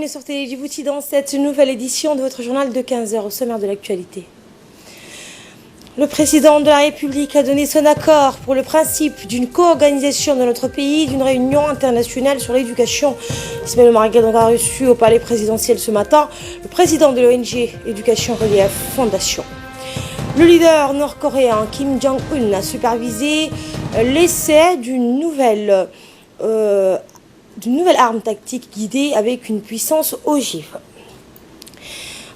bienvenue sur Télé Djibouti dans cette nouvelle édition de votre journal de 15h au sommaire de l'actualité. Le président de la République a donné son accord pour le principe d'une co-organisation de notre pays d'une réunion internationale sur l'éducation. Ismaël Omar Guelleh a reçu au palais présidentiel ce matin le président de l'ONG Éducation Relief Fondation. Le leader nord-coréen Kim Jong-un a supervisé l'essai d'une nouvelle arme tactique guidée avec une puissance ogive.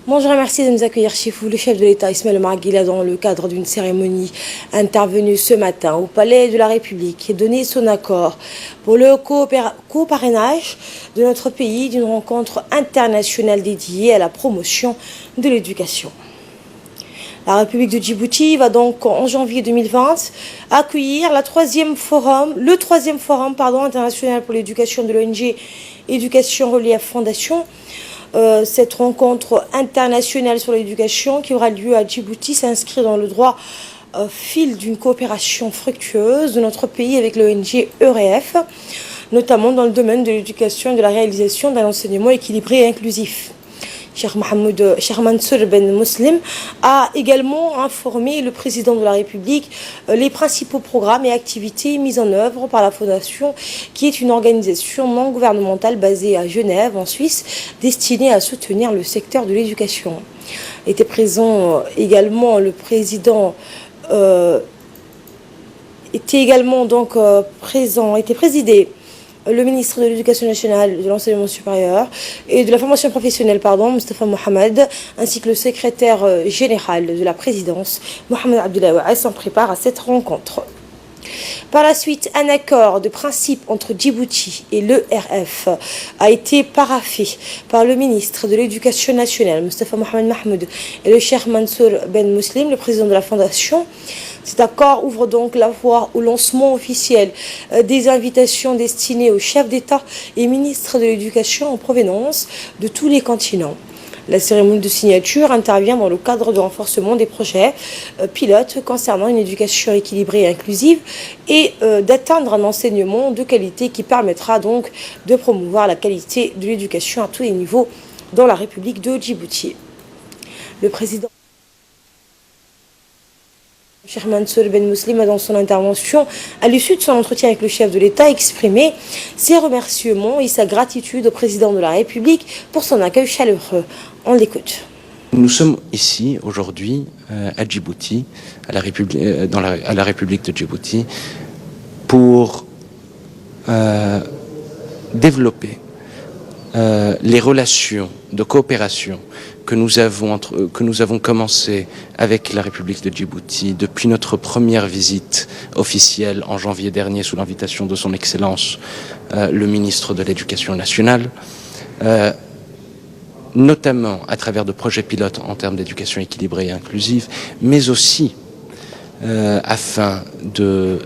Bon, je remercie de nous accueillir chez vous le chef de l'État Ismaël Omar Guelleh dans le cadre d'une cérémonie intervenue ce matin au Palais de la République et donné son accord pour le co-parrainage de notre pays d'une rencontre internationale dédiée à la promotion de l'éducation. La République de Djibouti va donc en janvier 2020 accueillir le troisième forum international pour l'éducation de l'ONG Éducation Relief Fondation. Cette rencontre internationale sur l'éducation qui aura lieu à Djibouti s'inscrit dans le droit fil d'une coopération fructueuse de notre pays avec l'ONG ERF, notamment dans le domaine de l'éducation et de la réalisation d'un enseignement équilibré et inclusif. Cheikh Mansour Ben Muslim a également informé le président de la République les principaux programmes et activités mis en œuvre par la Fondation, qui est une organisation non gouvernementale basée à Genève, en Suisse, destinée à soutenir le secteur de l'éducation. Était présent également le président. Était présidé le ministre de l'Éducation nationale, de l'enseignement supérieur et de la formation professionnelle, Moustapha Mohamed, ainsi que le secrétaire général de la présidence, Mohamed Abdoulaye Ouass, s'en prépare à cette rencontre. Par la suite, un accord de principe entre Djibouti et l'ERF a été paraphé par le ministre de l'Éducation nationale, Moustapha Mohamed Mahmoud, et le Cheikh Mansour Ben Muslim, le président de la Fondation. Cet accord ouvre donc la voie au lancement officiel des invitations destinées aux chefs d'État et ministres de l'Éducation en provenance de tous les continents. La cérémonie de signature intervient dans le cadre de renforcement des projets pilotes concernant une éducation équilibrée et inclusive et d'atteindre un enseignement de qualité qui permettra donc de promouvoir la qualité de l'éducation à tous les niveaux dans la République de Djibouti. Le président Cheikh Mansour Ben Muslim a dans son intervention, à l'issue de son entretien avec le chef de l'État, exprimé ses remerciements et sa gratitude au président de la République pour son accueil chaleureux. On l'écoute. Nous sommes ici aujourd'hui à Djibouti, à la République de Djibouti, pour développer les relations de coopération que nous avons commencé avec la République de Djibouti depuis notre première visite officielle en janvier dernier sous l'invitation de son Excellence le ministre de l'Éducation nationale, notamment à travers de projets pilotes en termes d'éducation équilibrée et inclusive, mais aussi afin de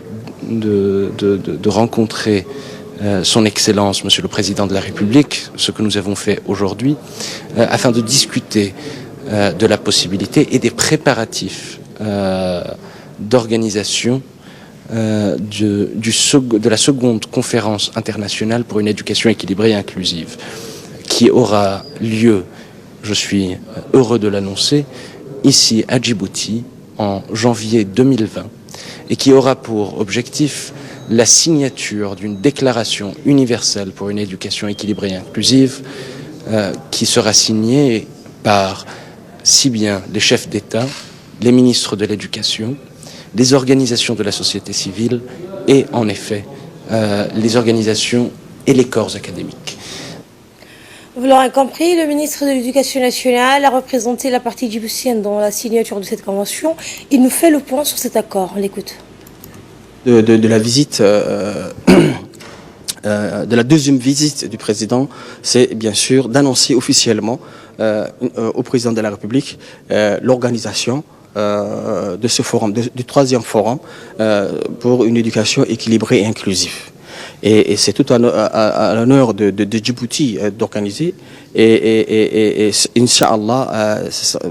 rencontrer son Excellence, Monsieur le Président de la République, ce que nous avons fait aujourd'hui, afin de discuter de la possibilité et des préparatifs d'organisation de la seconde conférence internationale pour une éducation équilibrée et inclusive, qui aura lieu, je suis heureux de l'annoncer, ici à Djibouti en janvier 2020, et qui aura pour objectif la signature d'une déclaration universelle pour une éducation équilibrée et inclusive qui sera signée par si bien les chefs d'État, les ministres de l'Éducation, les organisations de la société civile et en effet les organisations et les corps académiques. Vous l'aurez compris, le ministre de l'Éducation nationale a représenté la partie djiboutienne dans la signature de cette convention. Il nous fait le point sur cet accord. On l'écoute. De la visite, de la deuxième visite du président, c'est bien sûr d'annoncer officiellement au président de la République l'organisation de ce forum, du troisième forum pour une éducation équilibrée et inclusive. Et c'est tout à l'honneur de Djibouti d'organiser. Et Inch'Allah,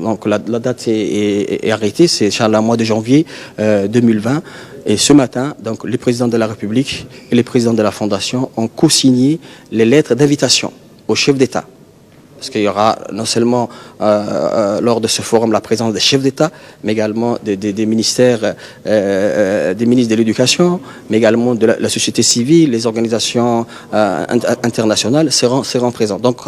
donc la date est arrêtée, c'est Inch'Allah mois de janvier 2020. Et ce matin, donc, le président de la République et le président de la Fondation ont co-signé les lettres d'invitation aux chefs d'État parce qu'il y aura non seulement lors de ce forum la présence des chefs d'État, mais également des ministères, des ministres de l'Éducation, mais également de la société civile, les organisations internationales seront présents. Donc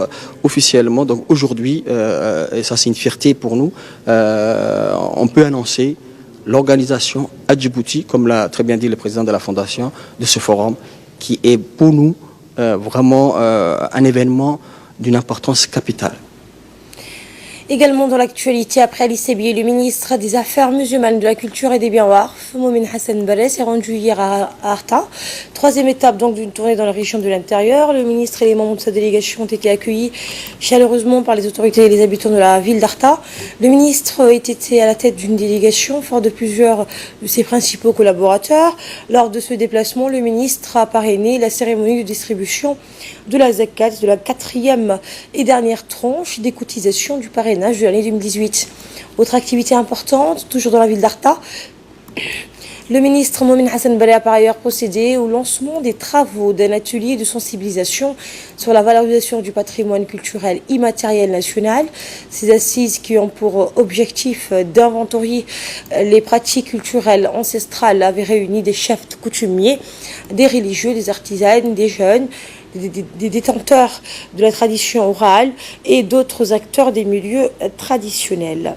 officiellement, donc aujourd'hui, et ça c'est une fierté pour nous, on peut annoncer l'organisation à Djibouti, comme l'a très bien dit le président de la Fondation, de ce forum, qui est pour nous vraiment un événement d'une importance capitale. Également dans l'actualité, après Ali Sebi, le ministre des Affaires musulmanes, de la Culture et des Biens Warf, Momin Hassan Baleh, s'est rendu hier à Arta. Troisième étape donc d'une tournée dans la région de l'intérieur. Le ministre et les membres de sa délégation ont été accueillis chaleureusement par les autorités et les habitants de la ville d'Arta. Le ministre était à la tête d'une délégation, fort de plusieurs de ses principaux collaborateurs. Lors de ce déplacement, le ministre a parrainé la cérémonie de distribution de la zakat, de la 4e et dernière tranche des cotisations du parrainage de l'année 2018. Autre activité importante, toujours dans la ville d'Arta, le ministre Momin Hassan Baleh a par ailleurs procédé au lancement des travaux d'un atelier de sensibilisation sur la valorisation du patrimoine culturel immatériel national. Ces assises qui ont pour objectif d'inventorier les pratiques culturelles ancestrales avaient réuni des chefs coutumiers, des religieux, des artisans, des jeunes, des détenteurs de la tradition orale et d'autres acteurs des milieux traditionnels.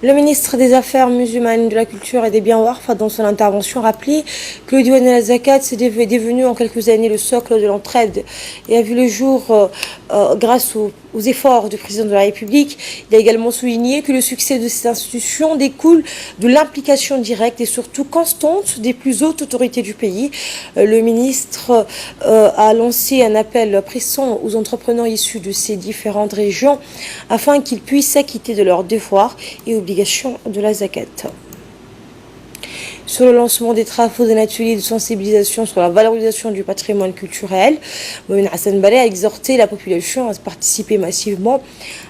Le ministre des Affaires musulmanes, de la Culture et des Biens Warf a dans son intervention rappelé que le Diwan al Zakat est devenu en quelques années le socle de l'entraide et a vu le jour grâce aux efforts du président de la République. Il a également souligné que le succès de cette institution découle de l'implication directe et surtout constante des plus hautes autorités du pays. Le ministre a lancé un appel pressant aux entrepreneurs issus de ces différentes régions afin qu'ils puissent s'acquitter de leurs devoirs et obligations de la zakat. Sur le lancement des travaux d'un atelier de sensibilisation sur la valorisation du patrimoine culturel, Momin Hassan Baleh a exhorté la population à participer massivement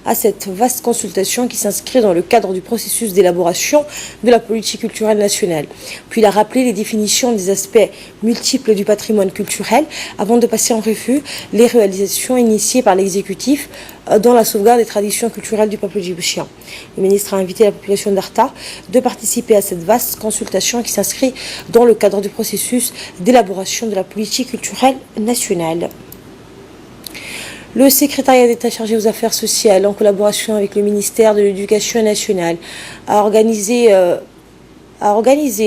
à cette vaste consultation qui s'inscrit dans le cadre du processus d'élaboration de la politique culturelle nationale. Puis il a rappelé les définitions des aspects multiples du patrimoine culturel avant de passer en revue les réalisations initiées par l'exécutif dans la sauvegarde des traditions culturelles du peuple djiboutien. Le ministre a invité la population d'Arta de participer à cette vaste consultation qui s'inscrit dans le cadre du processus d'élaboration de la politique culturelle nationale. Le secrétariat d'État chargé aux affaires sociales, en collaboration avec le ministère de l'Éducation nationale, a organisé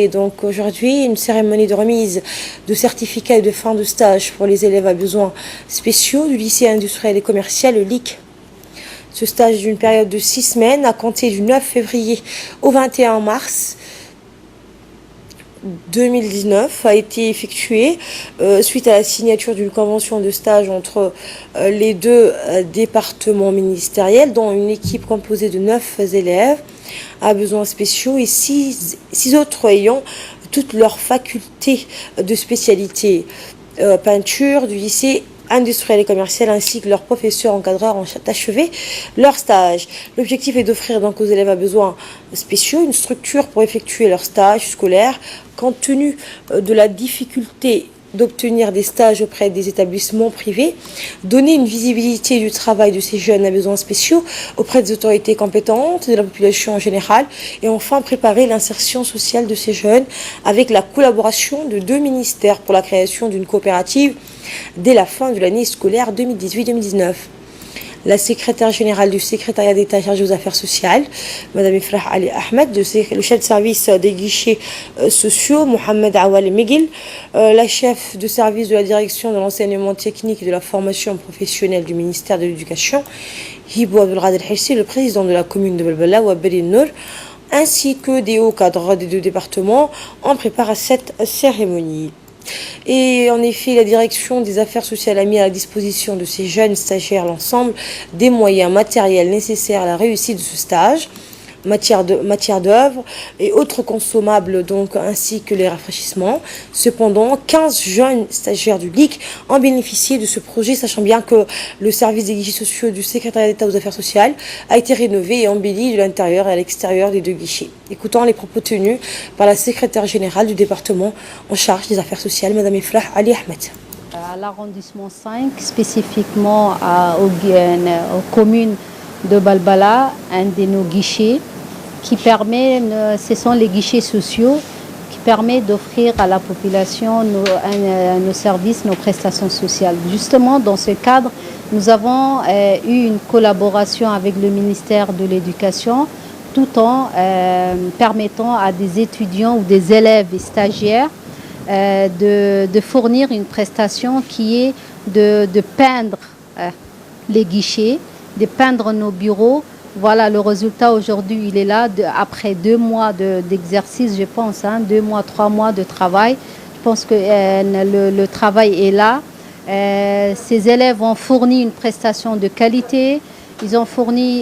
donc aujourd'hui une cérémonie de remise de certificats et de fin de stage pour les élèves à besoins spéciaux du lycée industriel et commercial LIC. Ce stage d'une période de 6 semaines à compter du 9 février au 21 mars 2019 a été effectué suite à la signature d'une convention de stage entre les deux départements ministériels, dont une équipe composée de 9 élèves à besoins spéciaux et 6 autres ayant toutes leurs facultés de spécialité peinture du lycée industriel et commercial ainsi que leurs professeurs encadreurs ont achevé leur stage. L'objectif est d'offrir donc aux élèves à besoins spéciaux une structure pour effectuer leur stage scolaire compte tenu de la difficulté d'obtenir des stages auprès des établissements privés, donner une visibilité du travail de ces jeunes à besoins spéciaux auprès des autorités compétentes, de la population en général, et enfin préparer l'insertion sociale de ces jeunes avec la collaboration de 2 ministères pour la création d'une coopérative dès la fin de l'année scolaire 2018-2019. La secrétaire générale du secrétariat d'État chargée aux affaires sociales, Mme Ifrah Ali Ahmed, le chef de service des guichets sociaux, Mohamed Awal Miguel, la chef de service de la direction de l'enseignement technique et de la formation professionnelle du ministère de l'Éducation, Hibou Abdelkader Hissi, le président de la commune de Belbela, Waberi Nour, ainsi que des hauts cadres des 2 départements, en préparent cette cérémonie. Et en effet, la direction des affaires sociales a mis à la disposition de ces jeunes stagiaires l'ensemble des moyens matériels nécessaires à la réussite de ce stage. matière d'œuvre et autres consommables, donc, ainsi que les rafraîchissements. Cependant, 15 jeunes stagiaires du LIC ont bénéficié de ce projet, sachant bien que le service des guichets sociaux du secrétariat d'État aux affaires sociales a été rénové et embelli de l'intérieur et à l'extérieur des deux guichets. Écoutons les propos tenus par la secrétaire générale du département en charge des affaires sociales, Mme Iflah Ali Ahmed. À l'arrondissement 5, spécifiquement aux communes de Balbala, un de nos guichets qui permet, ce sont les guichets sociaux qui permettent d'offrir à la population nos services, nos prestations sociales. Justement, dans ce cadre, nous avons eu une collaboration avec le ministère de l'Éducation tout en permettant à des étudiants ou des élèves et stagiaires de fournir une prestation qui est de peindre les guichets, de peindre nos bureaux. Voilà, le résultat aujourd'hui, il est là, après 2 mois d'exercice, je pense, 2 mois, 3 mois de travail. Je pense que le travail est là. Ces élèves ont fourni une prestation de qualité. Ils ont fourni,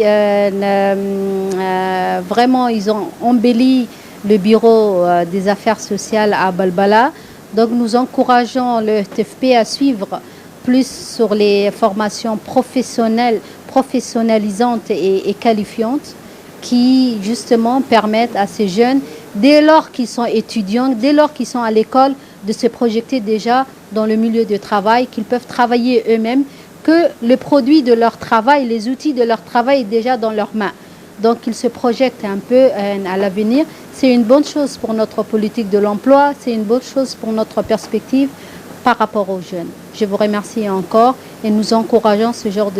vraiment, ils ont embelli le bureau des affaires sociales à Balbala. Donc nous encourageons le TFP à suivre plus sur les formations professionnelles, professionnalisantes et qualifiantes qui justement permettent à ces jeunes, dès lors qu'ils sont étudiants, dès lors qu'ils sont à l'école, de se projeter déjà dans le milieu du travail, qu'ils peuvent travailler eux-mêmes, que le produit de leur travail, les outils de leur travail est déjà dans leurs mains. Donc ils se projettent un peu à l'avenir. C'est une bonne chose pour notre politique de l'emploi, c'est une bonne chose pour notre perspective par rapport aux jeunes. Je vous remercie encore et nous encourageons ce genre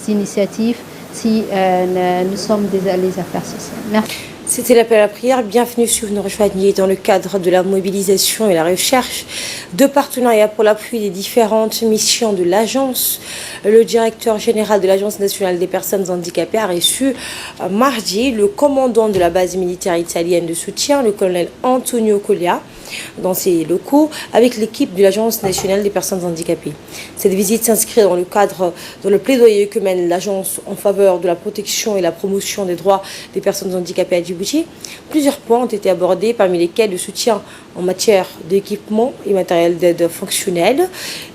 d'initiatives si nous sommes les affaires sociales. Merci. C'était l'appel à la prière. Bienvenue si vous nous rejoignez dans le cadre de la mobilisation et la recherche de partenariats pour l'appui des différentes missions de l'agence. Le directeur général de l'Agence nationale des personnes handicapées a reçu mardi le commandant de la base militaire italienne de soutien, le colonel Antonio Collia, dans ses locaux avec l'équipe de l'Agence nationale des personnes handicapées. Cette visite s'inscrit dans le plaidoyer que mène l'agence en faveur de la protection et la promotion des droits des personnes handicapées à Djibouti. Plusieurs points ont été abordés, parmi lesquels le soutien en matière d'équipement et matériel d'aide fonctionnelle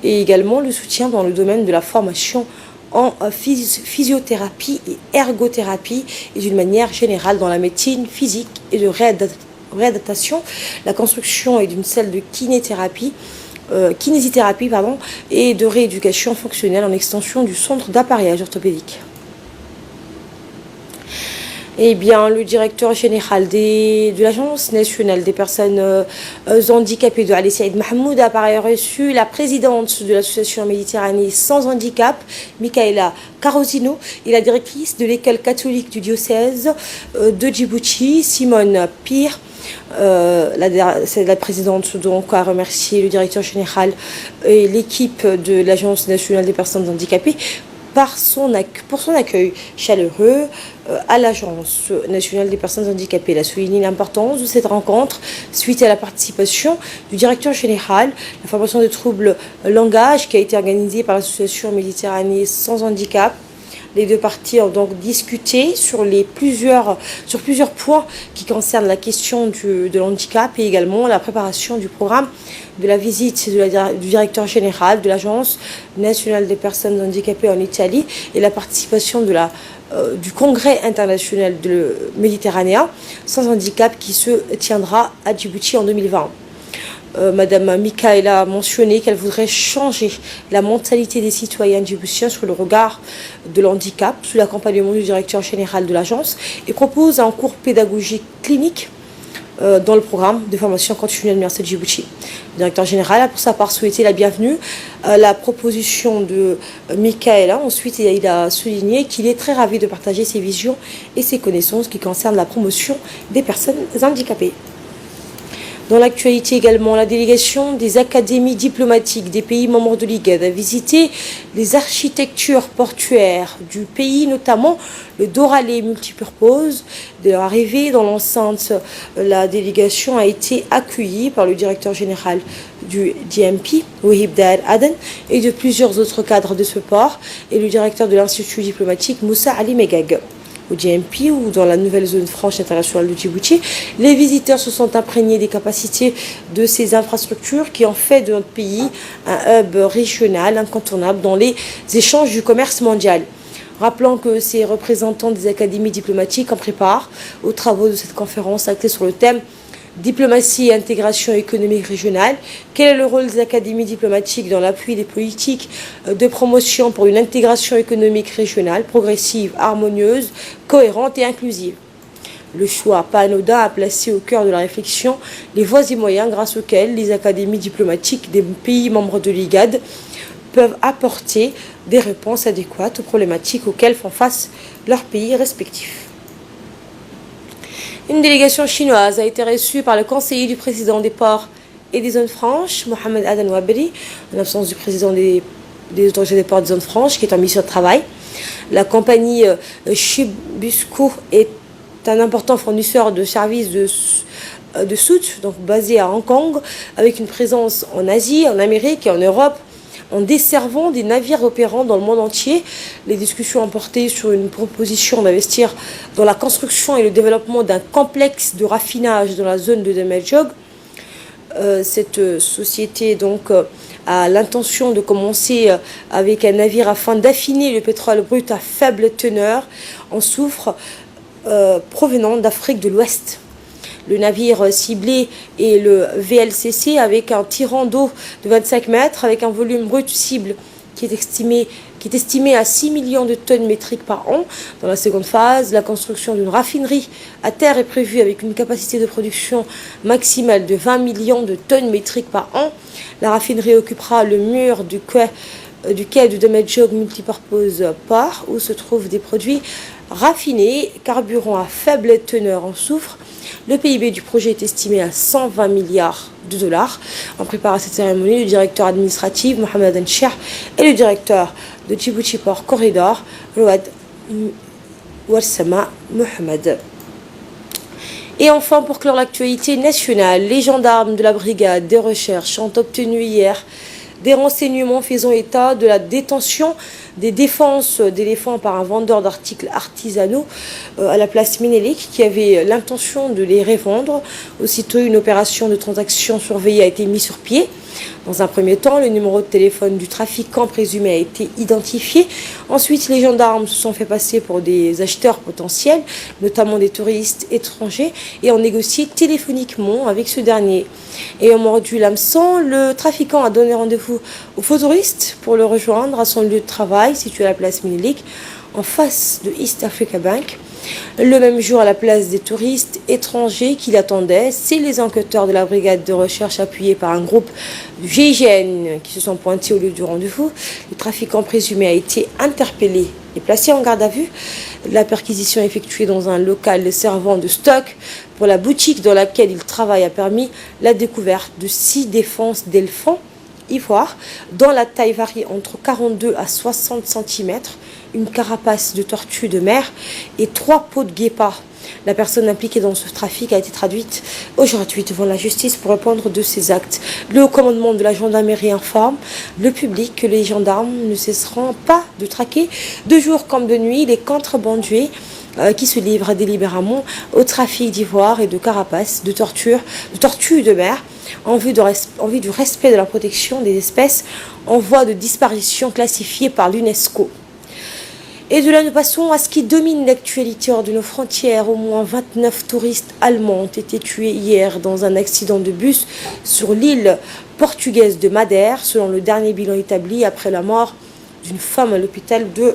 et également le soutien dans le domaine de la formation en physiothérapie et ergothérapie et d'une manière générale dans la médecine physique et de réadaptation, la construction et d'une salle de kinésithérapie et de rééducation fonctionnelle en extension du centre d'appareillage orthopédique. Eh bien, le directeur général de l'Agence nationale des personnes handicapées de Ali Saïd Mahmoud a par ailleurs reçu la présidente de l'association Méditerranée sans handicap, Michaela Carosino, et la directrice de l'école catholique du diocèse de Djibouti, Simone Pire. La présidente donc a remercié le directeur général et l'équipe de l'Agence nationale des personnes handicapées pour son accueil chaleureux à l'Agence nationale des personnes handicapées. Elle a souligné l'importance de cette rencontre suite à la participation du directeur général, la formation de troubles langage qui a été organisée par l'association Méditerranée sans handicap. Les deux parties ont donc discuté sur plusieurs points qui concernent la question de l'handicap et également la préparation du programme de la visite du directeur général de l'Agence nationale des personnes handicapées en Italie et la participation du congrès international de Méditerranée sans handicap qui se tiendra à Djibouti en 2020. Madame Michaela a mentionné qu'elle voudrait changer la mentalité des citoyens djiboutiens sur le regard de l'handicap sous l'accompagnement du directeur général de l'agence et propose un cours pédagogique clinique dans le programme de formation continue de l'Université de Djibouti. Le directeur général a pour sa part souhaité la bienvenue à la proposition de Michaela. Ensuite, il a souligné qu'il est très ravi de partager ses visions et ses connaissances qui concernent la promotion des personnes handicapées. Dans l'actualité également, la délégation des académies diplomatiques des pays membres de l'IGAD a visité les architectures portuaires du pays, notamment le Doralé multipurpose. De leur arrivée dans l'enceinte, la délégation a été accueillie par le directeur général du DMP, Wahib Dar Aden, et de plusieurs autres cadres de ce port, et le directeur de l'Institut diplomatique, Moussa Ali Megag. au GMP ou dans la nouvelle zone franche internationale de Djibouti. Les visiteurs se sont imprégnés des capacités de ces infrastructures qui ont fait de notre pays un hub régional incontournable dans les échanges du commerce mondial. Rappelons que ces représentants des académies diplomatiques en préparent aux travaux de cette conférence axée sur le thème diplomatie et intégration économique régionale. Quel est le rôle des académies diplomatiques dans l'appui des politiques de promotion pour une intégration économique régionale progressive, harmonieuse, cohérente et inclusive? Le choix pas anodin a placé au cœur de la réflexion les voies et moyens grâce auxquels les académies diplomatiques des pays membres de l'IGAD peuvent apporter des réponses adéquates aux problématiques auxquelles font face leurs pays respectifs. Une délégation chinoise a été reçue par le conseiller du président des ports et des zones franches, Mohamed Adan Waberi, en absence du président des autorités des ports et des zones franches, qui est en mission de travail. La compagnie Shibusco est un important fournisseur de services de soute, donc basé à Hong Kong, avec une présence en Asie, en Amérique et en Europe, en desservant des navires opérant dans le monde entier. Les discussions ont porté sur une proposition d'investir dans la construction et le développement d'un complexe de raffinage dans la zone de Demejog. Cette société donc a l'intention de commencer avec un navire afin d'affiner le pétrole brut à faible teneur en soufre provenant d'Afrique de l'Ouest. Le navire ciblé est le VLCC avec un tirant d'eau de 25 mètres avec un volume brut cible qui est estimé à 6 millions de tonnes métriques par an. Dans la seconde phase, la construction d'une raffinerie à terre est prévue avec une capacité de production maximale de 20 millions de tonnes métriques par an. La raffinerie occupera le mur du quai de Demejog Multipurpose Port où se trouvent des produits raffinés, carburant à faible teneur en soufre. Le PIB du projet est estimé à 120 milliards de dollars. En préparant cette cérémonie, le directeur administratif Mohamed Ancher et le directeur de Djibouti Port Corridor, Rouad Warsama Mohamed. Et enfin, pour clore l'actualité nationale, les gendarmes de la brigade de recherche ont obtenu hier des renseignements faisant état de la détention des défenses d'éléphants par un vendeur d'articles artisanaux à la place Ménélique qui avait l'intention de les revendre. Aussitôt, une opération de transaction surveillée a été mise sur pied. Dans un premier temps, le numéro de téléphone du trafiquant présumé a été identifié. Ensuite, les gendarmes se sont fait passer pour des acheteurs potentiels, notamment des touristes étrangers, et ont négocié téléphoniquement avec ce dernier. Ayant mordu l'hameçon, le trafiquant a donné rendez-vous au faux touriste pour le rejoindre à son lieu de travail situé à la place Ménélique, en face de East Africa Bank. Le même jour, à la place des touristes étrangers qui l'attendaient, c'est les enquêteurs de la brigade de recherche appuyés par un groupe du GIGN qui se sont pointés au lieu du rendez-vous. Le trafiquant présumé a été interpellé et placé en garde à vue. La perquisition effectuée dans un local servant de stock pour la boutique dans laquelle il travaille a permis la découverte de 6 défenses d'éléphants ivoire, dont la taille varie entre 42 à 60 cm, une carapace de tortue de mer et 3 peaux de guépard. La personne impliquée dans ce trafic a été traduite aujourd'hui devant la justice pour répondre de ses actes. Le haut commandement de la gendarmerie informe le public que les gendarmes ne cesseront pas de traquer de jour comme de nuit les contrebandiers qui se livrent délibérément au trafic d'ivoire et de carapaces de tortues de mer en vue du respect de la protection des espèces en voie de disparition classifiées par l'UNESCO. Et de là, nous passons à ce qui domine l'actualité hors de nos frontières. Au moins 29 touristes allemands ont été tués hier dans un accident de bus sur l'île portugaise de Madère, selon le dernier bilan établi après la mort d'une femme à l'hôpital de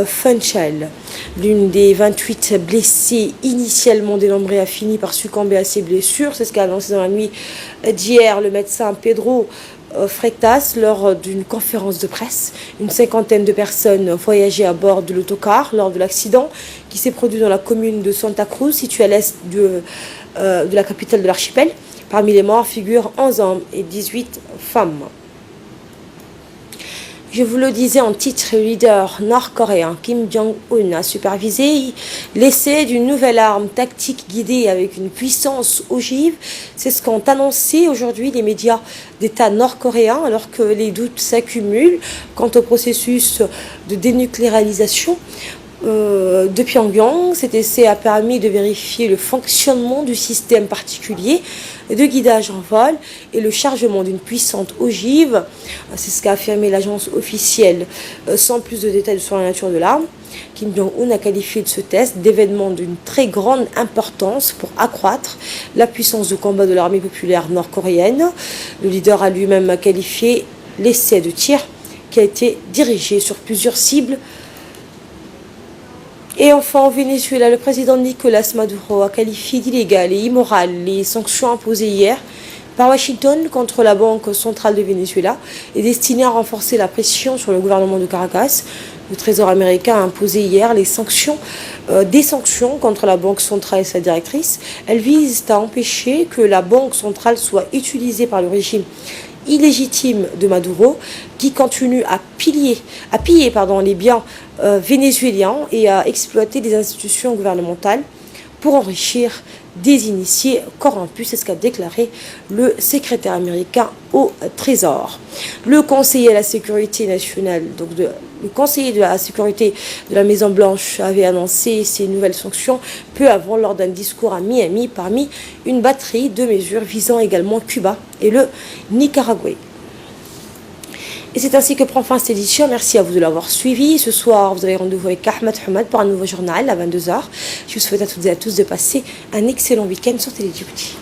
Funchal. L'une des 28 blessées initialement dénombrées a fini par succomber à ses blessures. C'est ce qu'a annoncé dans la nuit d'hier le médecin Pedro Freitas lors d'une conférence de presse. Une cinquantaine de personnes voyageaient à bord de l'autocar lors de l'accident qui s'est produit dans la commune de Santa Cruz, située à l'est de la capitale de l'archipel. Parmi les morts figurent 11 hommes et 18 femmes. Je vous le disais en titre, le leader nord-coréen Kim Jong-un a supervisé l'essai d'une nouvelle arme tactique guidée avec une puissance ogive. C'est ce qu'ont annoncé aujourd'hui les médias d'État nord-coréens alors que les doutes s'accumulent quant au processus de dénucléarisation. de Pyongyang. Cet essai a permis de vérifier le fonctionnement du système particulier de guidage en vol et le chargement d'une puissante ogive. C'est ce qu'a affirmé l'agence officielle. Sans plus de détails sur la nature de l'arme, Kim Jong-un a qualifié de ce test d'événement d'une très grande importance pour accroître la puissance de combat de l'armée populaire nord-coréenne. Le leader a lui-même qualifié l'essai de tir qui a été dirigé sur plusieurs cibles. Et enfin, au Venezuela, le président Nicolas Maduro a qualifié d'illégales et immorales les sanctions imposées hier par Washington contre la Banque centrale de Venezuela et destinées à renforcer la pression sur le gouvernement de Caracas. Le Trésor américain a imposé hier des sanctions contre la Banque centrale et sa directrice. Elles visent à empêcher que la Banque centrale soit utilisée par le régime illégitime de Maduro, qui continue à piller les biens vénézuéliens et à exploiter des institutions gouvernementales pour enrichir des initiés corrompus. C'est ce qu'a déclaré le secrétaire américain au Trésor. Le conseiller à la sécurité nationale, le conseiller de la sécurité de la Maison-Blanche avait annoncé ces nouvelles sanctions peu avant lors d'un discours à Miami parmi une batterie de mesures visant également Cuba et le Nicaragua. Et c'est ainsi que prend fin cette édition. Merci à vous de l'avoir suivi. Ce soir, vous avez rendez-vous avec Ahmed Hamad pour un nouveau journal à 22h. Je vous souhaite à toutes et à tous de passer un excellent week-end sur Télé Djibouti.